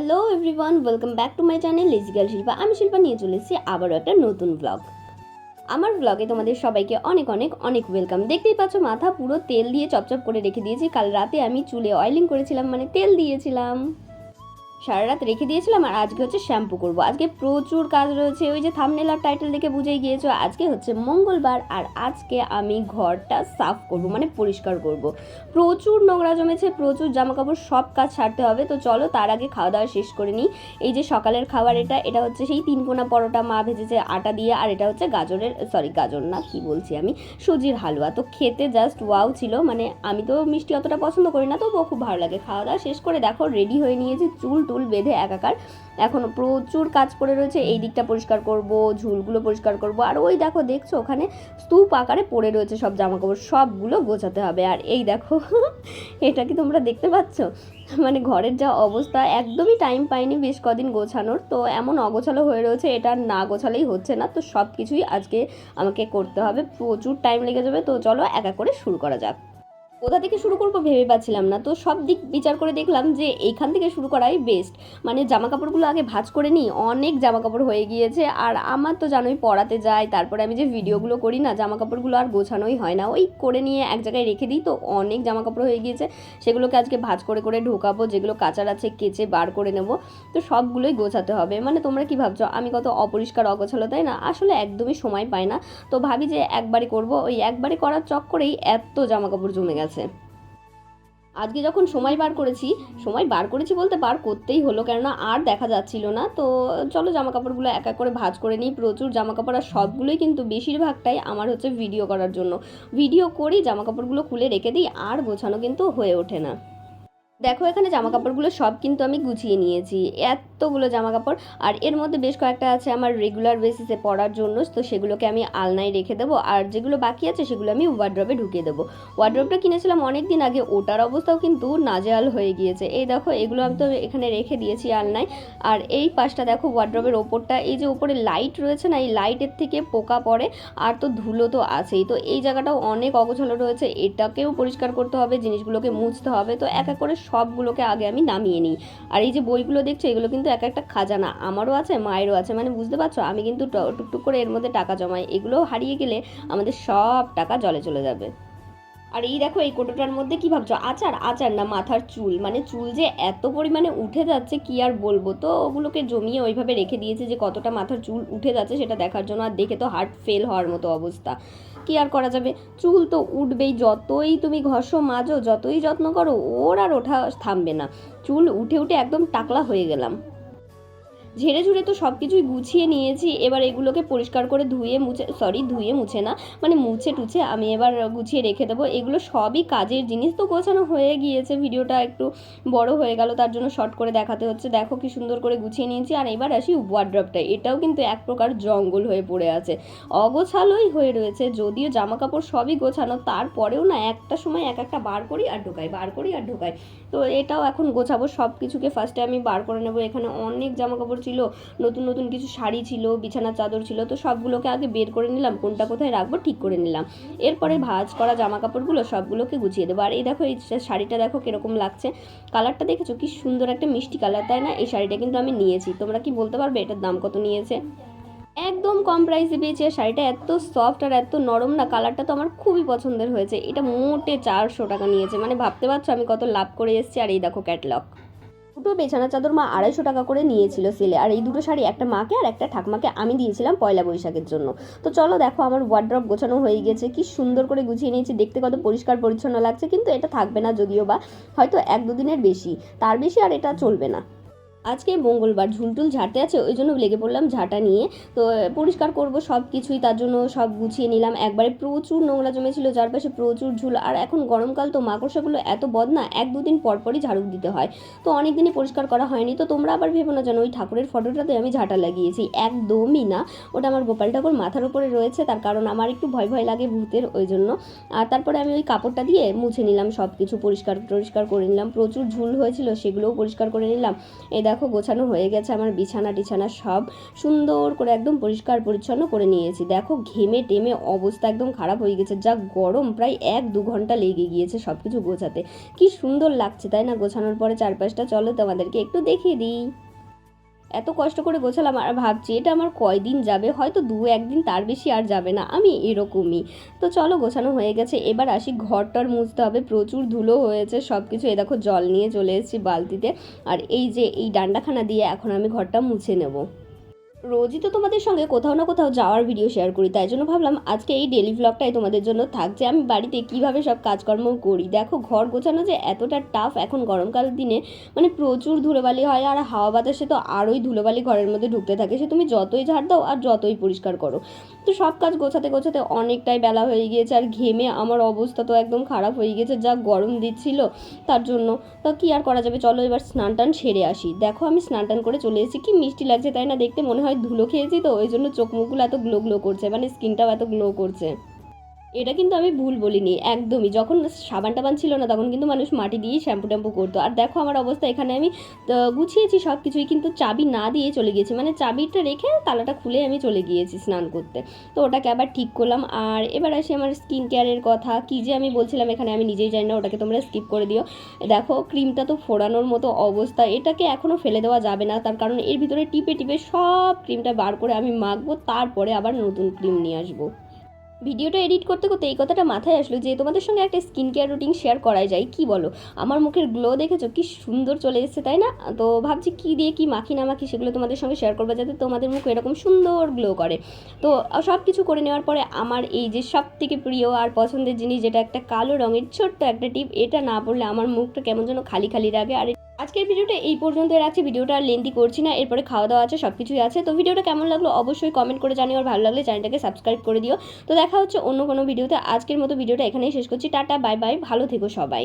Hello everyone, welcome back to my channel lazy girl Shilpa. আমি শিল্পা নিয়ে চলে এসেছি আবারও একটা নতুন ব্লগ। আমার ব্লগে তোমাদের সবাইকে অনেক অনেক অনেক ওয়েলকাম। দেখতেই পাচ্ছ মাথা পুরো তেল দিয়ে চপচপ করে রেখে দিয়েছি। কাল রাতে আমি চুলে অয়েলিং করেছিলাম, মানে তেল দিয়েছিলাম, সারা রাত রেখে দিয়েছিলাম। আর আজকে হচ্ছে শ্যাম্পু করব। আজকে প্রচুর কাজ রয়েছে, ওই যে থাম্বনেল আর টাইটেল দেখে বুঝেই গিয়েছো আজকে হচ্ছে মঙ্গলবার। আর আজকে আমি ঘরটা সাফ করব, মানে পরিষ্কার করব। প্রচুর নোংরা জমেছে, প্রচুর জামাকাপড়, সব কাজ ছাড়তে হবে। তো চলো তার আগে খাওয়া দাওয়া শেষ করে নিই। এই যে সকালের খাবার, এটা হচ্ছে সেই 3 কোনা পরোটা মা ভেজেছে আটা দিয়ে। আর এটা হচ্ছে গাজর না, কি বলছি আমি, সুজির হালুয়া। তো খেতে জাস্ট ওয়াও ছিল। মানে আমি তো মিষ্টি অতটা পছন্দ করি না, তবুও খুব ভালো লাগে। খাওয়া দাওয়া শেষ করে দেখো রেডি হয়ে নিয়েছি, চুল টুল বেঁধে একাকার। এখনও প্রচুর কাজ পড়ে রয়েছে। এই দিকটা পরিষ্কার করব, ঝুলগুলো পরিষ্কার করব। আর ওই দেখছো ওখানে স্তূপ আকারে পড়ে রয়েছে সব জামাকাপড়, সবগুলো গোছাতে হবে। আর এই দেখো এটা কি তোমরা দেখতে পাচ্ছ? মানে ঘরের যা অবস্থা, একদমই টাইম পাইনি বেশ কদিন গোছানোর। তো এমন অগোছালো হয়ে রয়েছে, এটা না গোছালেই হচ্ছে না। তো সব কিছুই আজকে আমাকে করতে হবে, প্রচুর টাইম লেগে যাবে। তো চলো এক এক করে শুরু করা যাক। কোথা থেকে শুরু করবো ভেবে পাচ্ছিলাম না। তো সব দিক বিচার করে দেখলাম যে এইখান থেকে শুরু করাই বেস্ট। মানে জামা কাপড়গুলো আগে ভাঁজ করে নিই, অনেক জামা কাপড় হয়ে গিয়েছে। আর আমার তো জানোই পড়াতে যাই, তারপরে আমি যে ভিডিওগুলো করি না, জামা কাপড়গুলো আর গোছানোই হয় না। ওই করে নিয়ে এক জায়গায় রেখে দিই। তো অনেক জামা কাপড় হয়ে গিয়েছে, সেগুলোকে আজকে ভাঁজ করে করে ঢোকাবো। যেগুলো কাচার আছে কেচে বার করে নেব। তো সবগুলোই গোছাতে হবে। মানে তোমরা কি ভাবছো আমি কত অপরিষ্কার অগোছালো, তাই না? আসলে একদমই সময় পাই না। তো ভাবি যে একবারে করব, ওই একবারে করার চক্করেই এত জামা কাপড় জমে গেছে। আজকে যখন সময় বার করেছি বলতে বার করতেই হলো, কেননা আর দেখা যাচ্ছিল না। তো চলো জামা কাপড়গুলো এক এক করে ভাঁজ করে নিই। প্রচুর জামা কাপড়, আর সবগুলোই কিন্তু বেশিরভাগটাই আমার হচ্ছে ভিডিও করার জন্য। ভিডিও করি, জামা কাপড়গুলো খুলে রেখে দিই, আর গোছানো কিন্তু হয়ে ওঠে না। দেখো এখানে জামা কাপড়গুলো সব কিন্তু আমি গুছিয়ে নিয়েছি, এতগুলো জামা কাপড়। আর এর মধ্যে বেশ কয়েকটা আছে আমার রেগুলার বেসিসে পরার জন্য, তো সেগুলোকে আমি আলনায় রেখে দেবো। আর যেগুলো বাকি আছে সেগুলো আমি ওয়ার্ড্রবে ঢুকিয়ে দেবো। ওয়ার্ড্রবটা কিনেছিলাম অনেক দিন আগে, ওটার অবস্থাও কিন্তু নাজেহাল হয়ে গিয়েছে। এই দেখো এগুলো আমি তো এখানে রেখে দিয়েছি আলনায়। আর এই পাশটা দেখো ওয়ার্ড্রবের ওপরটা, এই যে ওপরে লাইট রয়েছে না, এই লাইটের থেকে পোকা পড়ে। আর তো ধুলো তো আছেই। তো এই জায়গাটাও অনেক অগোছালো রয়েছে, এটাকেও পরিষ্কার করতে হবে, জিনিসগুলোকে মুছতে হবে। তো এক এক করে সবগুলোকে আগে আমি নামিয়ে নিই। আর এই যে বইগুলো দেখছো, এগুলো কিন্তু এক একটা খাজানা, আমারও আছে মায়েরও আছে। মানে বুঝতে পারছো, আমি কিন্তু টুকটুক করে এর মধ্যে টাকা জমাই। এগুলো হারিয়ে গেলে আমাদের সব টাকা জলে চলে যাবে। আর এই দেখো এই কোটোটার মধ্যে কি ভাবছো, আচার? আচার না, মাথার চুল। মানে চুল যে এত পরিমাণে উঠে যাচ্ছে কি আর বলবো। তো ওগুলোকে জমিয়ে ওইভাবে রেখে দিয়েছে যে কতটা মাথার চুল উঠে যাচ্ছে সেটা দেখার জন্য। আর দেখে তো হার্ট ফেল হওয়ার মতো অবস্থা। কি আর করা যাবে, চুল তো উঠবেই, যতই তুমি ঘষো মাজো, যতই যত্ন করো, ওর আর ওঠা থামবে না। চুল উঠে উঠে একদম টাকলা হয়ে গেলাম। ঝেড়ে ঝুড়ে তো সব কিছুই গুছিয়ে নিয়েছি। এবার এগুলোকে পরিষ্কার করে ধুয়ে মুছে না, মানে মুছে টুছে আমি এবার গুছিয়ে রেখে দেবো। এগুলো সবই কাজের জিনিস। তো গোছানো হয়ে গিয়েছে, ভিডিওটা একটু বড় হয়ে গেল, তার জন্য শর্ট করে দেখাতে হচ্ছে। দেখো কি সুন্দর করে গুছিয়ে নিয়েছি। আর এবার আসি ওয়ার্ড্রবটা, এটাও কিন্তু এক প্রকার জঙ্গল হয়ে পড়ে আছে, অগোছালোই হয়ে রয়েছে। যদিও জামা কাপড় সবই গোছানো, তারপরেও না একটা সময় এক একটা বার করি আর ঢোকাই। তো এটাও এখন গোছাবো। সব কিছুকে ফার্স্টে আমি বার করে নেবো। এখানে অনেক জামা কাপড় ছিল, নতুন নতুন কিছু শাড়ি ছিল, বিছানার চাদর ছিল। তো সবগুলোকে আগে বের করে নিলাম, কোনটা কোথায় রাখবো ঠিক করে নিলাম। এরপরে ভাঁজ করা জামা কাপড়গুলো সবগুলোকে গুছিয়ে দেবো। আর এই দেখো এই শাড়িটা দেখো কিরকম লাগছে, কালারটা দেখেছো কি সুন্দর, একটা মিষ্টি কালার, তাই না? এই শাড়িটা কিন্তু আমি নিয়েছি। তোমরা কি বলতে পারবে এটার দাম কত নিয়েছে? একদম কম প্রাইসে পেয়েছি। শাড়িটা এত সফট আর এত নরম না, কালারটা তো আমার খুবই পছন্দের হয়েছে। এটা মোটে 400 টাকা নিয়েছে। মানে ভাবতে পারছো আমি কত লাভ করে এসেছি। আর এই দেখো ক্যাটলগ, দুটো বিছানা চাদর মা 250 টাকা করে নিয়েছিল সেলে। আর এই দুটো শাড়ি, একটা মাকে আর একটা ঠাকমাকে আমি দিয়েছিলাম পয়লা বৈশাখের জন্য। তো চলো দেখো আমার ওয়ার্ড্রব গোছানো হয়ে গেছে, কি সুন্দর করে গুছিয়ে নিয়েছি। দেখতে কত পরিষ্কার পরিচ্ছন্ন লাগছে। কিন্তু এটা থাকবে না যদিও বা, হয়তো 1-2 দিনের বেশি, তার বেশি আর এটা চলবে না। আজকে মঙ্গলবার, ঝুলটুল ঝাড়তে আছে, ওই জন্য লেগে পড়লাম ঝাঁটা নিয়ে। তো পরিষ্কার করব সব কিছুই, তার জন্য সব গুছিয়ে নিলাম। একবারে প্রচুর নোংরা জমেছিল, চারপাশে প্রচুর ঝুল। আর এখন গরমকাল, তো মাকড়সাগুলো এত বদনা, 1-2 দিন পরপরই ঝাড়ু দিতে হয়। তো অনেক দিনই পরিষ্কার করা হয়নি। তো তোমরা আবার ভেবো না যেন ওই ঠাকুরের ফটোটাতে আমি ঝাঁটা লাগিয়েছি, একদমই না। ওটা আমার গোপাল ঠাকুর মাথার উপরে রয়েছে, তার কারণ আমার একটু ভয় ভয় লাগে ভূতের, ওই জন্য। আর তারপরে আমি ওই কাপড়টা দিয়ে মুছে নিলাম, সব কিছু পরিষ্কার করে নিলাম। প্রচুর ঝুল হয়েছিল, সেগুলোও পরিষ্কার করে নিলাম। এই দেখো দেখো গোছানো হয়ে গেছে, আমার বিছানা টিছানা সব সুন্দর করে একদম পরিষ্কার পরিচ্ছন্ন করে নিয়েছি। দেখো ঘেমে টেমে অবস্থা একদম খারাপ হয়ে গেছে, যা গরম, প্রায় 1-2 ঘন্টা লেগে গিয়েছে সব কিছু গোছাতে। কি সুন্দর লাগছে তাই না গোছানোর পরে চারপাশটা? চলো তোমাদেরকে একটু দেখিয়ে দিই। এত কষ্ট করে গোছালাম আর ভাবছি এটা আমার কয়দিন যাবে, হয়তো 2-1 দিন, তার বেশি আর যাবে না, আমি এরকমই। তো চলো গোছানো হয়ে গেছে, এবার আসি ঘরটর মুছতে হবে, প্রচুর ধুলো হয়েছে সব কিছু। এ দেখো জল নিয়ে চলে এসেছি বালতিতে, আর এই যে এই ডান্ডাখানা দিয়ে এখন আমি ঘরটা মুছে নেব। রোজই তো তোমাদের সঙ্গে কোথাও না কোথাও যাওয়ার ভিডিও শেয়ার করি, তাই জন্য ভাবলাম আজকে এই ডেলি ভ্লগটাই তোমাদের জন্য থাকছে, আমি বাড়িতে কিভাবে সব কাজকর্ম করি। দেখো ঘর গোছানো যে এতটা টাফ এখন গরমকাল দিনে, মানে প্রচুর ধুলোবালি হয়, আর হাওয়া বাতাসে তো আরোই ধুলোবালি ঘরের মধ্যে ঢুকতে থাকে, সে তুমি যতই ঝাড় দাও আর যতই পরিষ্কার করো। তো সব কাজ গোছাতে গোছাতে অনেকটাই বেলা হয়ে গিয়েছে, আর ঘেমে আমার অবস্থা তো একদম খারাপ হয়ে গেছে, যা গরম দিচ্ছিল তার জন্য। তো কি আর করা যাবে, চলো এবার স্নান টান সেরে আসি। দেখো আমি স্নান টান করে চলে এসেছি, কি মিষ্টি লাগছে তাই না দেখতে, মনে হয় ধুলো খেয়েছি তো ওই জন্য চোখ মুখগুলো এত গ্লো গ্লো করছে, মানে স্কিনটাও এত গ্লো করছে। এটা কিন্তু আমি ভুল বলিনি একদমই, যখন সাবান টাবান ছিল না তখন কিন্তু মানুষ মাটি দিয়েই শ্যাম্পু ট্যাম্পু করতো। আর দেখো আমার অবস্থা, এখানে আমি গুছিয়েছি সব কিছুই, কিন্তু চাবি না দিয়ে চলে গিয়েছি, মানে চাবিটা রেখে তালাটা খুলে আমি চলে গিয়েছি স্নান করতে। তো ওটাকে আবার ঠিক করলাম। আর এবার আসি আমার স্কিন কেয়ারের কথা, কী যে আমি বলছিলাম এখানে আমি নিজেই জানি না, ওটাকে তোমরা স্কিপ করে দিও। দেখো ক্রিমটা তো ফোড়ানোর মতো অবস্থা, এটাকে এখনও ফেলে দেওয়া যাবে না, তার কারণ এর ভিতরে টিপে টিপে সব ক্রিমটা বার করে আমি মাখবো, তারপরে আবার নতুন ক্রিম নিয়ে আসবো। ভিডিওটা এডিট করতে করতে এই কথাটা মাথায় আসলো যে তোমাদের সঙ্গে একটা স্কিন কেয়ার রুটিন শেয়ার করাই যায়, কি বলো? আমার মুখের গ্লো দেখেছো কি সুন্দর চলে এসেছে তাই না? তো ভাবছি কী দিয়ে কি মাখি না মাখি সেগুলো তোমাদের সঙ্গে শেয়ার করবো, যাতে তোমাদের মুখ এরকম সুন্দর গ্লো করে। তো সব কিছু করে নেওয়ার পরে আমার এই যে সব থেকে প্রিয় আর পছন্দের জিনিস, যেটা একটা কালো রঙের ছোট্ট একটা টিপ, এটা না পড়লে আমার মুখটা কেমন যেন খালি খালি লাগে। আর আজকের ভিডিওটা এই পর্যন্ত রাখছি, ভিডিওটা আর লেন্থি করছি না, এরপরে খাওয়া দাওয়া আছে, সব কিছুই আছে। তো ভিডিওটা কেমন লাগলো অবশ্যই কমেন্ট করে জানিও, আর ভালো লাগলে চ্যানেলটাকে সাবস্ক্রাইব করে দিও। তো দেখা হচ্ছে অন্য কোনো ভিডিওতে, আজকের মতো ভিডিওটা এখানেই শেষ করছি, টাটা বাই বাই, ভালো থেকো সবাই।